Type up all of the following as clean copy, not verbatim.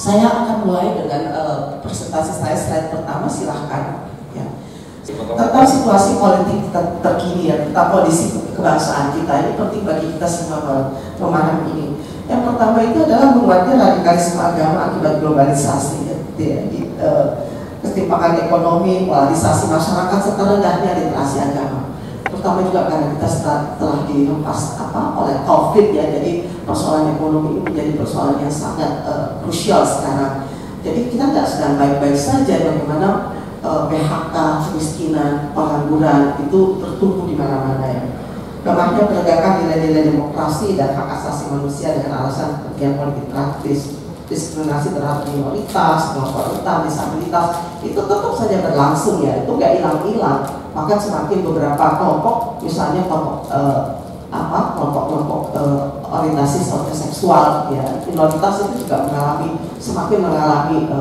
Saya akan mulai dengan presentasi saya. Slide pertama, silahkan. Ya. Tentang situasi politik terkini ya, tentang kondisi kebangsaan kita, ini penting bagi kita semua memahami ini. Yang pertama itu adalah menguatnya radikalisme agama akibat globalisasi, ya, ketimpangan ekonomi, polarisasi masyarakat, serta rendahnya literasi agama. Terutama juga karena kita telah dihempas oleh COVID ya, jadi persoalan ekonomi ini menjadi persoalan yang sangat krusial sekarang. Jadi kita nggak sedang baik-baik saja, bagaimana PHK, kemiskinan, pengangguran itu bertumbuh di mana-mana ya. Lemahnya penegakan nilai-nilai demokrasi dan hak asasi manusia dengan alasan kepentingan politik praktis, diskriminasi terhadap minoritas, kelompok rentan, disabilitas itu tetap saja berlangsung ya, itu nggak hilang-hilang. Bahkan semakin beberapa kelompok, misalnya kelompok kelompok orientasi seksual ya, minoritas itu juga semakin mengalami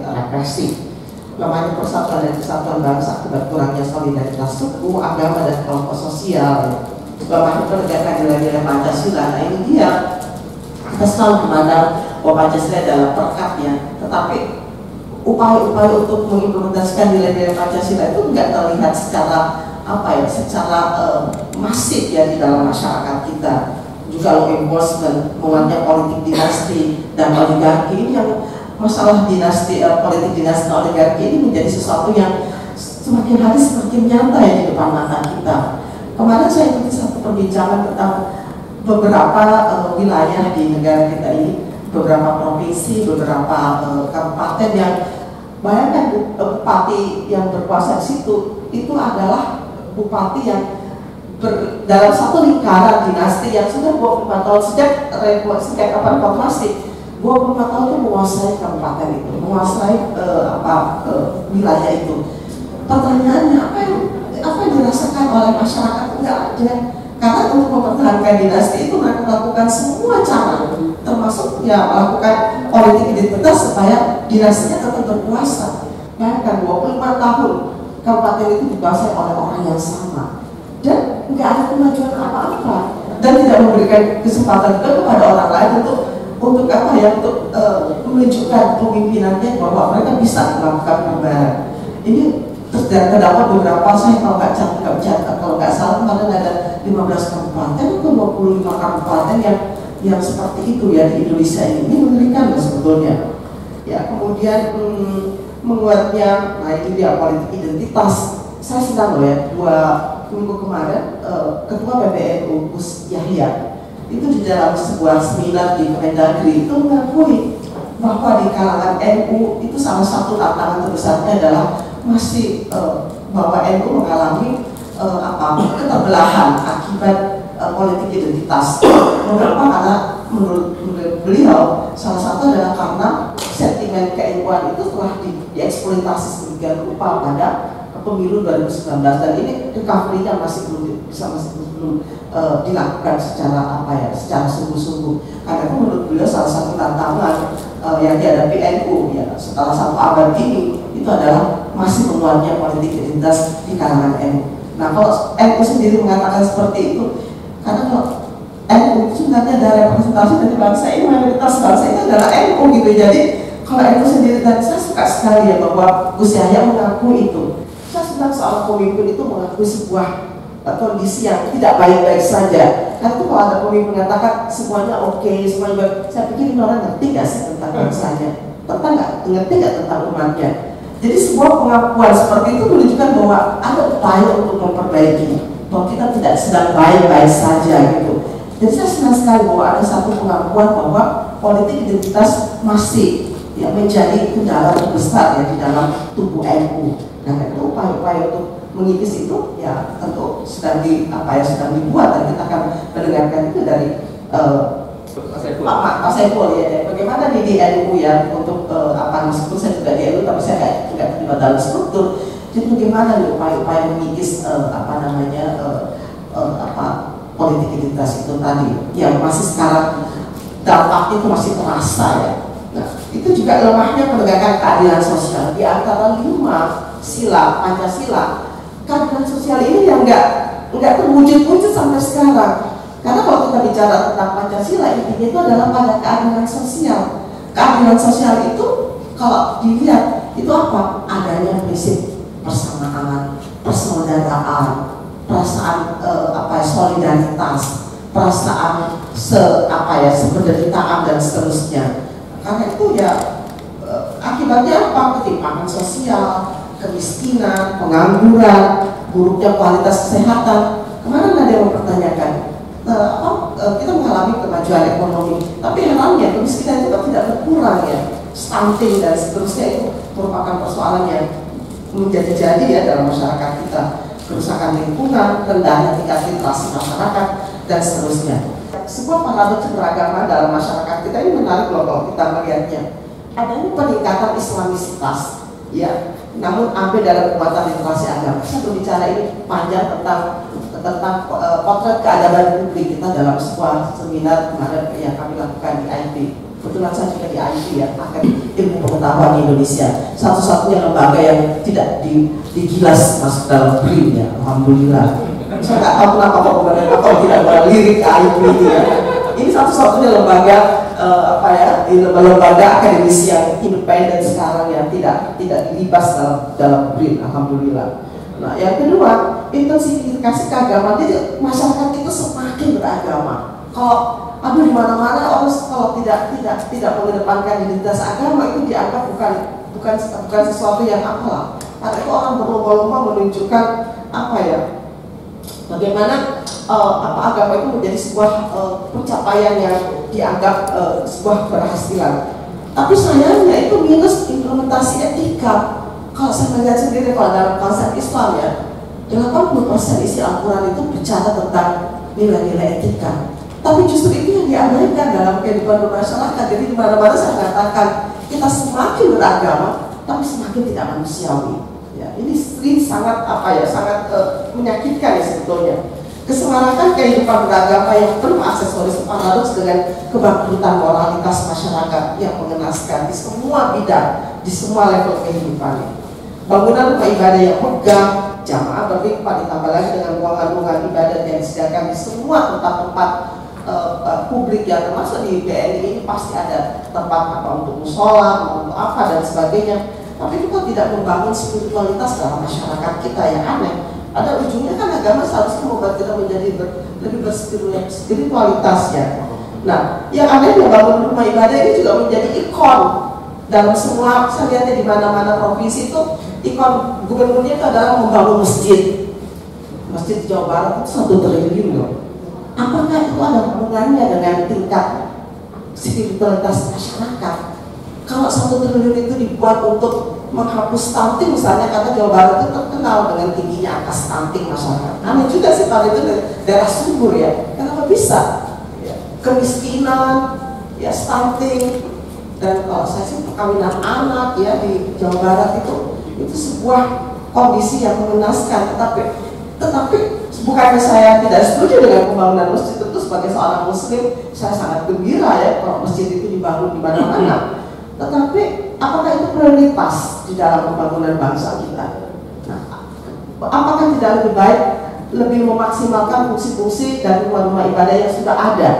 represi. Lemahnya persatuan dan kesatuan bangsa akibat kurangnya solidaritas suku, agama dan kelompok sosial. Lemahnya penegakan nilai-nilai Pancasila. Nah ini dia, kita selalu memandang bahwa Pancasila adalah perkat ya, tetapi upaya-upaya untuk mengimplementasikan nilai-nilai Pancasila itu nggak terlihat secara masif ya di dalam masyarakat kita. Juga law enforcement, menguatnya politik dinasti dan oligarki, ini yang masalah politik dinasti dan oligarki ini menjadi sesuatu yang semakin hari semakin nyata ya di depan mata kita. Kemarin saya ikuti satu perbincangan tentang beberapa wilayah di negara kita ini, beberapa provinsi, beberapa kabupaten yang bayangkan bupati yang berkuasa di situ itu adalah bupati yang dalam satu lingkaran dinasti yang sudah 25 tahun sejak kapan reformasi, 25 tahun itu menguasai kabupaten itu, menguasai wilayah itu. Pertanyaannya apa yang dirasakan oleh masyarakat? Enggak ada. Karena untuk mempertahankan dinasti itu mereka melakukan semua cara, termasuk ya melakukan politik identitas supaya dinastinya tetap berkuasa. Bayangkan 25 tahun kabupaten itu dikuasai oleh orang yang sama dan nggak ada kemajuan apa-apa dan tidak memberikan kesempatan juga kepada orang lain untuk menunjukkan pemimpinannya bahwa mereka bisa melakukan perubahan. Ini terdapat beberapa, saya kalau nggak salah kemarin ada 15 kabupaten atau 25 kabupaten yang seperti itu ya di Indonesia ini mengerikan sebetulnya. Ya kemudian menguatnya, nah ini dia politik identitas. Saya sedang loh ya 2 minggu kemarin Ketua PBNU Gus Yahya itu di dalam sebuah seminar di Kemendagri itu mengakui bahwa di kalangan NU itu salah satu tantangan terbesarnya adalah masih bahwa NU mengalami keterbelahan akibat politik identitas. Mengapa? Karena menurut beliau salah satu adalah karena sentimen ke-NU-an itu telah dieksploitasi sedemikian rupa pada pemilu 2019 dan ini recovery-nya masih belum dilakukan secara sungguh-sungguh. Karena itu menurut beliau salah satu tantangan yang dihadapi NU ya setelah 1 abad ini itu adalah masih menguatnya politik identitas di kalangan NU. Nah kalau NU sendiri mengatakan seperti itu, karena kalau NU sebenarnya ada representasi dari bangsa ini, mayoritas bangsa itu adalah NU gitu. Jadi kalau NU sendiri, dan saya suka sekali ya bahwa Gus Yahya mengaku itu. Saya sedang soal pemimpin itu mengakui sebuah kondisi yang tidak baik-baik saja. Karena itu kalau ada pemimpin mengatakan semuanya oke, semuanya baik, saya pikir ini orang ngerti nggak sih tentang bangsanya, ngerti nggak tentang umatnya. Jadi sebuah pengakuan seperti itu menunjukkan bahwa ada upaya untuk memperbaiki, bahwa kita tidak sedang baik-baik saja gitu. Jadi saya senang sekali bahwa ada satu pengakuan bahwa politik identitas masih ya menjadi kendala terbesar ya di dalam tubuh NU. Nah itu upaya-upaya untuk mengikis itu ya tentu sedang dibuat dan kita akan mendengarkan itu dari Pak Saiful ya. Bagaimana nih di NU ya untuk meskipun saya juga di NU tapi saya tidak terlibat dalam struktur. Jadi bagaimana nih upaya-upaya mengikis politik identitas itu tadi yang masih sekarang dampaknya itu masih terasa ya. Nah itu juga lemahnya penegakan keadilan sosial di antara 5 sila Pancasila. Keadilan sosial ini yang nggak terwujud-wujud sampai sekarang. Karena kalau kita bicara tentang Pancasila, intinya itu adalah pada keadilan sosial. keadilan sosial itu kalau dilihat itu apa? Adanya prinsip persamaan, persaudaraan, perasaan solidaritas, perasaan sependeritaan dan seterusnya. Karena itu ya akibatnya apa? Ketimpangan sosial, kemiskinan, pengangguran, buruknya kualitas kesehatan. Kemarin ada yang mempertanyakan, kita mengalami kemajuan ekonomi, tapi herannya kemiskinan itu kan tidak berkurang ya, stunting dan seterusnya itu merupakan persoalan yang menjadi-jadi ya dalam masyarakat kita, kerusakan lingkungan, rendahnya tingkat literasi masyarakat dan seterusnya. Sebuah paradoks beragama dalam masyarakat kita ini menarik loh kalau kita melihatnya. Adanya peningkatan Islamisitas, ya, namun ambil dalam kekuatan literasi agama. Saya berbicara ini panjang tentang potret keadaban publik kita dalam sebuah seminar kemarin yang kami lakukan di IT. Kebetulan saya juga di IT ya, Akademi Ilmu Pengetahuan Indonesia, satu-satunya lembaga yang tidak digilas masuk dalam BRIN ya, alhamdulillah. Saya nggak tahu kenapa kalau tidak melirik ke IT ini ya. Ini satu-satunya lembaga lembaga akademisi yang independen sekarang yang tidak dilibas dalam BRIN, alhamdulillah. Nah, yang kedua, intensifikasi keagamaan. Jadi masyarakat kita semakin beragama. Kalau di mana-mana orang kalau tidak mengedepankan identitas agama itu dianggap bukan sesuatu yang apalah. Karena itu orang berlomba-lomba menunjukkan bagaimana agama itu menjadi sebuah pencapaian yang dianggap sebuah keberhasilan. Tapi sayangnya itu minus implementasi etika. Kalau saya melihat sendiri kalau dalam konsep Islam ya, 80% isi Al-Quran itu bicara tentang nilai-nilai etika. Tapi justru itu yang diabaikan dalam kehidupan bermasyarakat. Jadi di mana-mana saya katakan kita semakin beragama, tapi semakin tidak manusiawi. Ya, ini sangat menyakitkan ya sebetulnya. Kesemarakan kehidupan beragama yang penuh aksesoris paradoks dengan kebangkitan moralitas masyarakat yang mengenaskan di semua bidang, di semua level kehidupannya. Bangunan rumah ibadah yang megah, jamaah berlimpah, ditambah lagi dengan ruangan-ruangan ibadah yang disediakan di semua tempat-tempat publik yang termasuk di BNI ini pasti ada tempat untuk musola, untuk apa dan sebagainya. Tapi itu kan tidak membangun spiritualitas dalam masyarakat kita yang aneh. Pada ujungnya kan agama seharusnya membuat kita menjadi lebih berspiritualitas ya. Nah, yang anehnya bangun rumah ibadah ini juga menjadi ikon dalam semua. Saya lihatnya di mana-mana provinsi itu ikon gubernurnya itu adalah membangun masjid. Masjid di Jawa Barat itu 1 triliun loh. Apakah itu ada hubungannya dengan tingkat spiritualitas masyarakat? Kalau 1 triliun itu dibuat untuk menghapus stunting misalnya, karena Jawa Barat itu terkenal dengan tingginya angka stunting masyarakat. Aneh juga sih kalau itu daerah subur ya. Kenapa bisa? Ya, kemiskinan, ya stunting, dan kalau saya sih perkawinan anak ya di Jawa Barat itu sebuah kondisi yang mengenaskan. Tetapi bukannya saya tidak setuju dengan pembangunan masjid. Tentu sebagai seorang muslim saya sangat gembira ya kalau masjid itu dibangun di mana-mana. Tetapi apakah itu prioritas di dalam pembangunan bangsa kita? Nah, apakah tidak lebih baik lebih memaksimalkan fungsi-fungsi dan rumah-rumah ibadah yang sudah ada?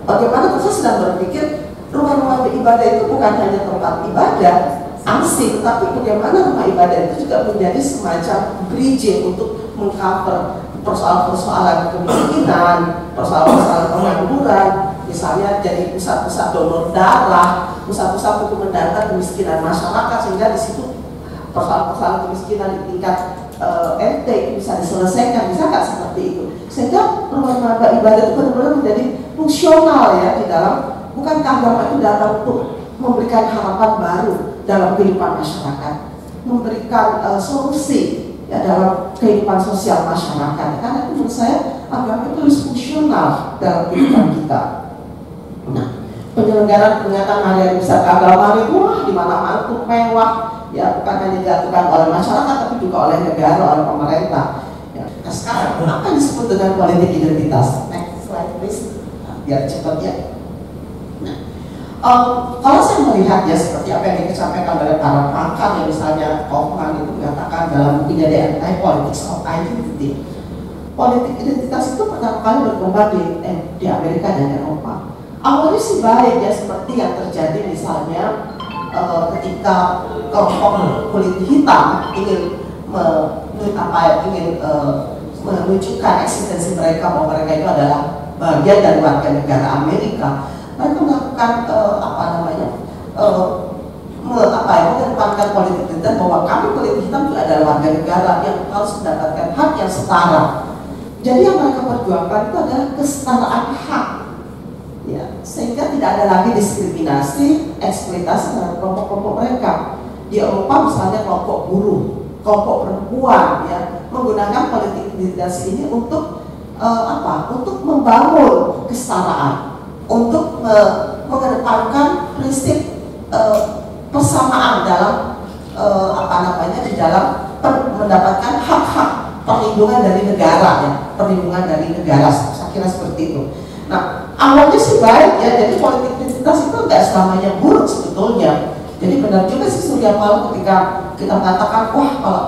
Bagaimana saya sedang berpikir rumah-rumah ibadah itu bukan hanya tempat ibadah asing, tapi bagaimana rumah ibadah itu juga menjadi semacam bridging untuk mengcover persoalan-persoalan kemiskinan, persoalan-persoalan pengangguran, misalnya jadi pusat-pusat donor darah, pusat-pusat untuk mendata kemiskinan masyarakat, sehingga di situ persoalan-persoalan kemiskinan di tingkat RT bisa diselesaikan, bisa nggak seperti itu? Sehingga rumah ibadah itu benar-benar menjadi fungsional ya di dalam, bukan agama itu datang untuk memberikan harapan baru dalam kehidupan masyarakat, memberikan solusi ya dalam kehidupan sosial masyarakat. Karena itu menurut saya agama itu harus fungsional dalam kehidupan kita. Nah, penyelenggaraan peringatan hari besar keagamaan itu di mana-mana itu mewah ya, bukan hanya dilakukan oleh masyarakat tapi juga oleh negara, oleh pemerintah ya. Nah, sekarang apa yang disebut dengan politik identitas? Next slide please. Nah, biar cepat ya. Nah, kalau saya melihat ya seperti apa yang disampaikan oleh para pakar yang misalnya Kaufman itu mengatakan dalam bukunya The Anti-Politics of Identity, politik identitas itu pertama kali berkembang di Amerika dan Eropa. Awalnya sih baik ya, seperti yang terjadi misalnya ketika kelompok kulit hitam ingin menunjukkan eksistensi mereka bahwa mereka itu adalah bagian dari warga negara Amerika. Mereka melakukan mengedepankan politik identitas bahwa kami kulit hitam juga adalah warga negara yang harus mendapatkan hak yang setara. Jadi yang mereka perjuangkan itu adalah kesetaraan hak, ya, sehingga tidak ada lagi diskriminasi, eksploitasi terhadap kelompok-kelompok mereka. Di Eropa misalnya kelompok buruh, kelompok perempuan, ya, menggunakan politik identitas ini untuk untuk membangun kesetaraan, untuk mengedepankan prinsip persamaan dalam di dalam mendapatkan hak-hak perlindungan dari negara, ya, perlindungan dari negara, saya kira seperti itu. Nah, awalnya sih baik ya, jadi politik identitas itu nggak selamanya buruk sebetulnya. Jadi benar juga sih Surya Paloh ketika kita mengatakan, wah kalau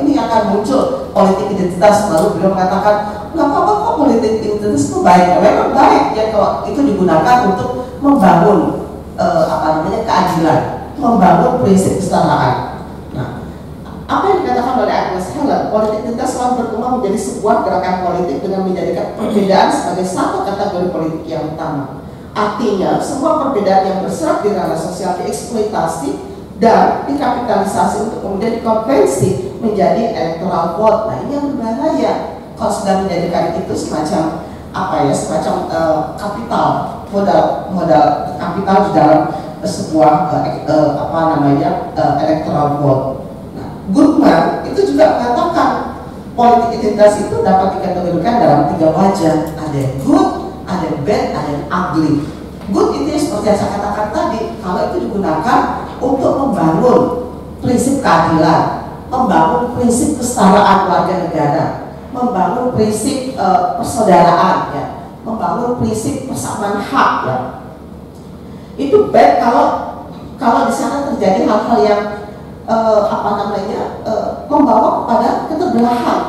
ini akan muncul politik identitas, lalu beliau mengatakan nggak apa-apa kok politik identitas itu baik. Ya, memang baik ya kalau itu digunakan untuk membangun keadilan, membangun prinsip kesetaraan. Nah, apa yang dikatakan oleh Agnes Heller, politik identitas selalu berkembang menjadi sebuah gerakan politik dengan menjadikan perbedaan sebagai satu kategori politik yang utama. Artinya, semua perbedaan yang berserat di ranah sosial dieksploitasi dan dikapitalisasi untuk kemudian dikonvensi menjadi electoral vote. Nah, ini yang berbahaya kalau sudah menjadikan itu semacam kapital, modal kapital di dalam sebuah electoral vote. Nah, Goodman itu juga mengatakan politik identitas itu dapat dikategorikan dalam 3 wajah, ada yang good, ada yang bad, ada yang ugly. Good itu seperti yang saya katakan tadi, kalau itu digunakan untuk membangun prinsip keadilan, membangun prinsip kesetaraan warga negara, membangun prinsip persaudaraan, ya, membangun prinsip persamaan hak, ya. Itu bad kalau di sana terjadi hal-hal yang membawa kepada keterbelahan,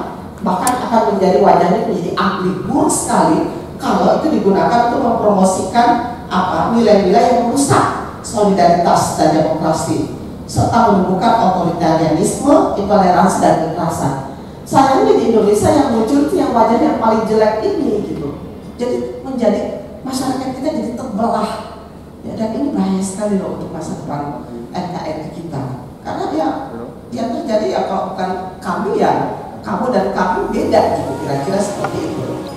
bahkan akan menjadi wajahnya menjadi ugly, buruk sekali kalau itu digunakan untuk mempromosikan nilai-nilai yang merusak solidaritas dan demokrasi, serta menumbuhkan otoritarianisme, intoleransi dan kekerasan. Sayangnya di Indonesia yang muncul itu yang wajah yang paling jelek ini gitu. Jadi menjadi masyarakat kita jadi terbelah. Ya, dan ini bahaya sekali loh untuk masa depan NKRI kita. Karena ya yang terjadi ya kalau bukan kami ya kamu dan kami beda gitu, kira-kira seperti itu.